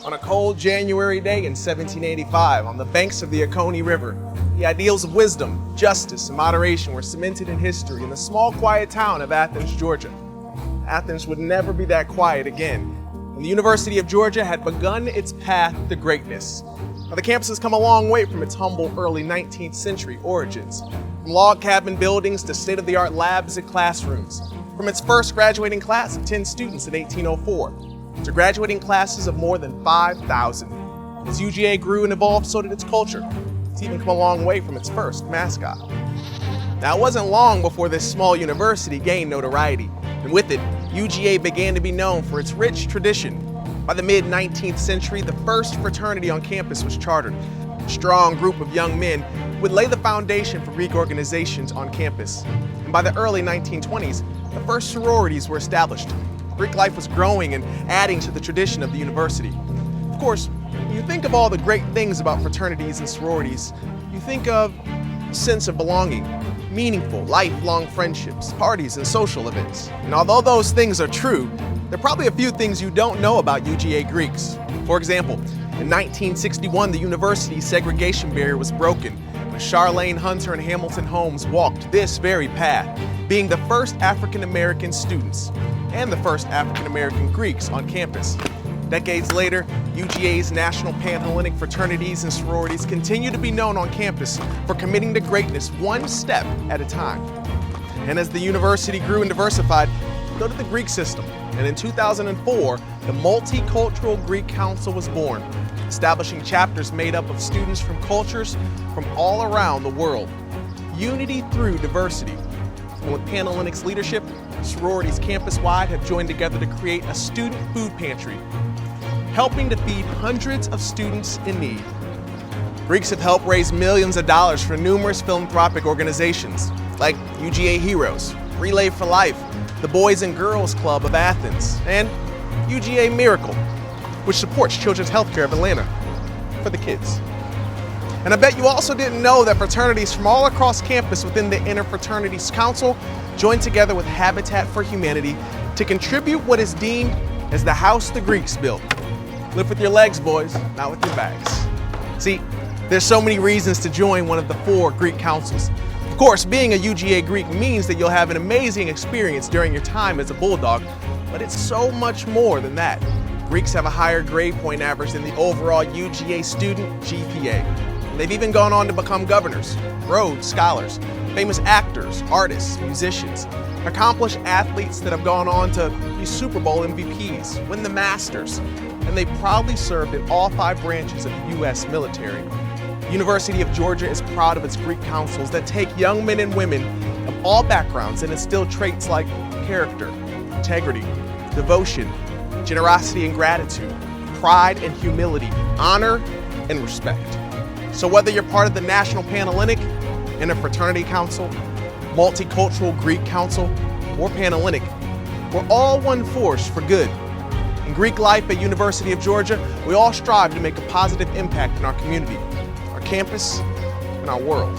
On a cold January day in 1785, on the banks of the Oconee River, the ideals of wisdom, justice, and moderation were cemented in history in the small, quiet town of Athens, Georgia. Athens would never be that quiet again, and the University of Georgia had begun its path to greatness. Now, the campus has come a long way from its humble early 19th century origins, from log cabin buildings to state-of-the-art labs and classrooms, from its first graduating class of 10 students in 1804, to graduating classes of more than 5,000. As UGA grew and evolved, so did its culture. It's even come a long way from its first mascot. Now, it wasn't long before this small university gained notoriety, and with it, UGA began to be known for its rich tradition. By the mid-19th century, the first fraternity on campus was chartered. A strong group of young men would lay the foundation for Greek organizations on campus. And by the early 1920s, the first sororities were established. Greek life was growing and adding to the tradition of the university. Of course, when you think of all the great things about fraternities and sororities, you think of a sense of belonging, meaningful, lifelong friendships, parties, and social events. And although those things are true, there are probably a few things you don't know about UGA Greeks. For example, in 1961, the university's segregation barrier was broken when Charlene Hunter and Hamilton Holmes walked this very path, being the first African-American students and the first African-American Greeks on campus. Decades later, UGA's national Pan-Hellenic fraternities and sororities continue to be known on campus for committing to greatness one step at a time. And as the university grew and diversified, so did the Greek system. And in 2004, the Multicultural Greek Council was born, establishing chapters made up of students from cultures from all around the world. Unity through diversity. And with Pan-Hellenic's leadership, sororities campus-wide have joined together to create a student food pantry, helping to feed hundreds of students in need. Greeks have helped raise millions of dollars for numerous philanthropic organizations like UGA Heroes, Relay for Life, the Boys and Girls Club of Athens, and UGA Miracle, which supports Children's Healthcare of Atlanta for the kids. And I bet you also didn't know that fraternities from all across campus within the Interfraternities Council joined together with Habitat for Humanity to contribute what is deemed as the house the Greeks built. Live with your legs, boys, not with your bags. See, there's so many reasons to join one of the 4 Greek councils. Of course, being a UGA Greek means that you'll have an amazing experience during your time as a Bulldog, but it's so much more than that. Greeks have a higher grade point average than the overall UGA student GPA. They've even gone on to become governors, Rhodes Scholars, famous actors, artists, musicians, accomplished athletes that have gone on to be Super Bowl MVPs, win the Masters, and they proudly served in all 5 branches of the U.S. military. The University of Georgia is proud of its Greek councils that take young men and women of all backgrounds and instill traits like character, integrity, devotion, generosity and gratitude, pride and humility, honor and respect. So whether you're part of the National Pan-Hellenic, Interfraternity Council, Multicultural Greek Council, or Pan-Hellenic, we're all one force for good. In Greek life at University of Georgia, we all strive to make a positive impact in our community, our campus, and our world.